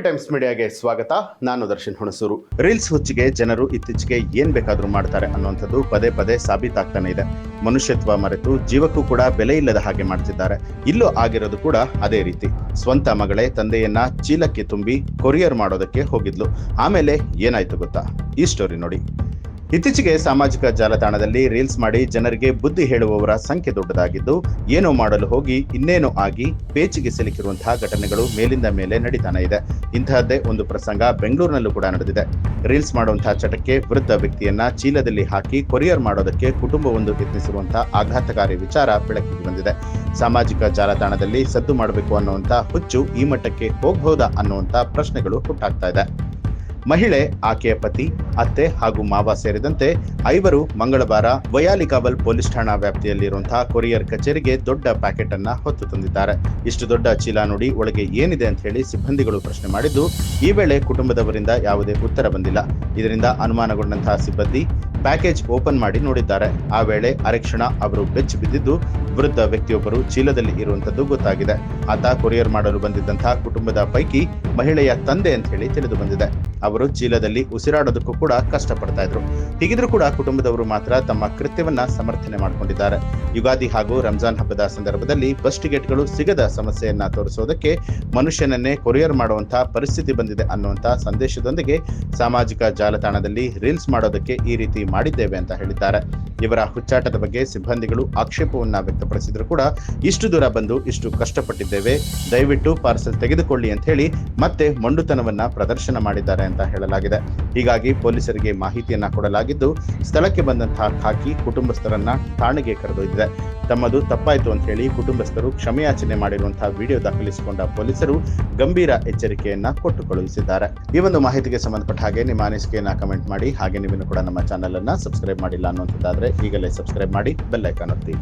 Times ಮೀಡಿಯಾಗೆ ಸ್ವಾಗತ. ನಾನು Darshan Hunsur. Reels ಹುಚ್ಚಿಗೆ ಜನರು ಇತ್ತೀಚೆಗೆ ಏನ್ ಬೇಕಾದ್ರೂ ಮಾಡ್ತಾರೆ ಅನ್ನುವಂಥದ್ದು ಪದೇ ಪದೇ ಸಾಬೀತಾಗ್ತಾನೆ ಇದೆ. ಮನುಷ್ಯತ್ವ ಮರೆತು ಜೀವಕ್ಕೂ ಕೂಡ ಬೆಲೆ ಇಲ್ಲದ ಹಾಗೆ ಮಾಡ್ತಿದ್ದಾರೆ. ಇಲ್ಲೂ ಆಗಿರೋದು ಕೂಡ ಅದೇ ರೀತಿ. ಸ್ವಂತ ಮಗಳೇ ತಂದೆಯನ್ನ ಚೀಲಕ್ಕೆ ತುಂಬಿ ಕೊರಿಯರ್ ಮಾಡೋದಕ್ಕೆ ಹೋಗಿದ್ಲು. ಆಮೇಲೆ ಏನಾಯ್ತು ಗೊತ್ತಾ? ಈ ಸ್ಟೋರಿ ನೋಡಿ. ಇತ್ತೀಚೆಗೆ ಸಾಮಾಜಿಕ ಜಾಲತಾಣದಲ್ಲಿ ರೀಲ್ಸ್ ಮಾಡಿ ಜನರಿಗೆ ಬುದ್ಧಿ ಹೇಳುವವರ ಸಂಖ್ಯೆ ದೊಡ್ಡದಾಗಿದ್ದು, ಏನೋ ಮಾಡಲು ಹೋಗಿ ಇನ್ನೇನೋ ಆಗಿ ಪೇಚಿಗೆ ಸಿಲುಕಿರುವಂತಹ ಘಟನೆಗಳು ಮೇಲಿಂದ ಮೇಲೆ ನಡೀತಾನೆ ಇದೆ. ಇಂತಹದ್ದೇ ಒಂದು ಪ್ರಸಂಗ ಬೆಂಗಳೂರಿನಲ್ಲೂ ಕೂಡ ನಡೆದಿದೆ. ರೀಲ್ಸ್ ಮಾಡುವಂತಹ ಚಟಕ್ಕೆ ವೃದ್ಧ ವ್ಯಕ್ತಿಯನ್ನ ಚೀಲದಲ್ಲಿ ಹಾಕಿ ಕೊರಿಯರ್ ಮಾಡೋದಕ್ಕೆ ಕುಟುಂಬವೊಂದು ಯತ್ನಿಸಿರುವಂತಹ ಆಘಾತಕಾರಿ ವಿಚಾರ ಬೆಳಕಿಗೆ ಬಂದಿದೆ. ಸಾಮಾಜಿಕ ಜಾಲತಾಣದಲ್ಲಿ ಸದ್ದು ಮಾಡಬೇಕು ಅನ್ನುವಂಥ ಹುಚ್ಚು ಈ ಮಟ್ಟಕ್ಕೆ ಹೋಗಬಹುದಾ ಅನ್ನುವಂಥ ಪ್ರಶ್ನೆಗಳು ಹುಟ್ಟಾಗ್ತಾ ಇದೆ. ಮಹಿಳೆ, ಆಕೆಯ ಪತಿ, ಅತ್ತೆ ಹಾಗೂ ಮಾವ ಸೇರಿದಂತೆ 5 ಮಂಗಳವಾರ ವಯಾಲಿಕಾವಲ್ ಪೊಲೀಸ್ ಠಾಣಾ ವ್ಯಾಪ್ತಿಯಲ್ಲಿರುವಂತಹ ಕೊರಿಯರ್ ಕಚೇರಿಗೆ ದೊಡ್ಡ ಪ್ಯಾಕೆಟ್ ಅನ್ನ ಹೊತ್ತು ತಂದಿದ್ದಾರೆ. ಇಷ್ಟು ದೊಡ್ಡ ಚೀಲ ನೋಡಿ ಒಳಗೆ ಏನಿದೆ ಅಂತ ಹೇಳಿ ಸಿಬ್ಬಂದಿಗಳು ಪ್ರಶ್ನೆ ಮಾಡಿದ್ದು, ಈ ವೇಳೆ ಕುಟುಂಬದವರಿಂದ ಯಾವುದೇ ಉತ್ತರ ಬಂದಿಲ್ಲ. ಇದರಿಂದ ಅನುಮಾನಗೊಂಡಂತಹ ಸಿಬ್ಬಂದಿ ಪ್ಯಾಕೇಜ್ ಓಪನ್ ಮಾಡಿ ನೋಡಿದ್ದಾರೆ. ಆ ವೇಳೆ ಅರೆಕ್ಷಣ ಅವರು ಬೆಚ್ಚಿ ಬಿದ್ದಿದ್ದು, ವೃದ್ಧ ವ್ಯಕ್ತಿಯೊಬ್ಬರು ಚೀಲದಲ್ಲಿ ಇರುವಂತದ್ದು ಗೊತ್ತಾಗಿದೆ. ಆತ ಕೊರಿಯರ್ ಮಾಡಲು ಬಂದಿದ್ದಂತಹ ಕುಟುಂಬದ ಪೈಕಿ ಮಹಿಳೆಯ ತಂದೆ ಅಂತ ಹೇಳಿ ತಿಳಿದು ಬಂದಿದೆ. ಅವರು ಚೀಲದಲ್ಲಿ ಉಸಿರಾಡೋದಕ್ಕೂ ಕೂಡ ಕಷ್ಟಪಡ್ತಾ ಇದ್ರು. ಹೀಗಿದ್ರೂ ಕೂಡ ಕುಟುಂಬದವರು ಮಾತ್ರ ತಮ್ಮ ಕೃತ್ಯವನ್ನ ಸಮರ್ಥನೆ ಮಾಡಿಕೊಂಡಿದ್ದಾರೆ. ಯುಗಾದಿ ಹಾಗೂ ರಂಜಾನ್ ಹಬ್ಬದ ಸಂದರ್ಭದಲ್ಲಿ ಬಸ್ ಟಿಕೆಟ್ಗಳು ಸಿಗದ ಸಮಸ್ಯೆಯನ್ನ ತೋರಿಸೋದಕ್ಕೆ ಮನುಷ್ಯನನ್ನೇ ಕೊರಿಯರ್ ಮಾಡುವಂತಹ ಪರಿಸ್ಥಿತಿ ಬಂದಿದೆ ಅನ್ನುವಂತಹ ಸಂದೇಶದೊಂದಿಗೆ ಸಾಮಾಜಿಕ ಜಾಲತಾಣದಲ್ಲಿ ರೀಲ್ಸ್ ಮಾಡೋದಕ್ಕೆ ಈ ರೀತಿ ಮಾಡಿದ್ದೇವೆ ಅಂತ ಹೇಳಿದ್ದಾರೆ. ಇವರ ಹುಚ್ಚಾಟದ ಬಗ್ಗೆ ಸಿಬ್ಬಂದಿಗಳು ಆಕ್ಷೇಪವನ್ನ ವ್ಯಕ್ತಪಡಿಸಿದ್ರು ಕೂಡ, ಇಷ್ಟು ದೂರ ಬಂದು ಇಷ್ಟು ಕಷ್ಟಪಟ್ಟಿದ್ದೇವೆ, ದಯವಿಟ್ಟು ಪಾರ್ಸಲ್ ತೆಗೆದುಕೊಳ್ಳಿ ಅಂತ ಹೇಳಿ ಮತ್ತೆ ಮೊಂಡುತನವನ್ನ ಪ್ರದರ್ಶನ ಮಾಡಿದ್ದಾರೆ ಅಂತ ಹೇಳಲಾಗಿದೆ. ಹೀಗಾಗಿ ಪೊಲೀಸರಿಗೆ ಮಾಹಿತಿಯನ್ನ ಕೊಡಲಾಗಿದ್ದು, ಸ್ಥಳಕ್ಕೆ ಬಂದಂತಹ ಖಾಕಿ ಕುಟುಂಬಸ್ಥರನ್ನ ಠಾಣೆಗೆ ಕರೆದೊಯ್ದಿದೆ. ತಮ್ಮದು ತಪ್ಪಾಯ್ತು ಅಂತ ಹೇಳಿ ಕುಟುಂಬಸ್ಥರು ಕ್ಷಮೆಯಾಚನೆ ಮಾಡಿರುವಂತಹ ವಿಡಿಯೋ ದಾಖಲಿಸಿಕೊಂಡ ಪೊಲೀಸರು ಗಂಭೀರ ಎಚ್ಚರಿಕೆಯನ್ನ ಕೊಟ್ಟು ಕಳುಹಿಸಿದ್ದಾರೆ. ಈ ಒಂದು ಮಾಹಿತಿಗೆ ಸಂಬಂಧಪಟ್ಟ ಹಾಗೆ ನಿಮ್ಮ ಅನಿಸಿಕೆಯನ್ನ ಕಮೆಂಟ್ ಮಾಡಿ. ಹಾಗೆ ನೀವಿನ್ನು ಕೂಡ ನಮ್ಮ ಚಾನೆಲ್ ಅನ್ನ ಸಬ್ಸ್ಕ್ರೈಬ್ ಮಾಡಿಲ್ಲ ಅನ್ನುವಂಥದ್ದಾದ್ರೆ ಈಗಲೇ ಸಬ್ಸ್ಕ್ರೈಬ್ ಮಾಡಿ, ಬೆಲ್ ಐಕಾನ್ ಒತ್ತಿ.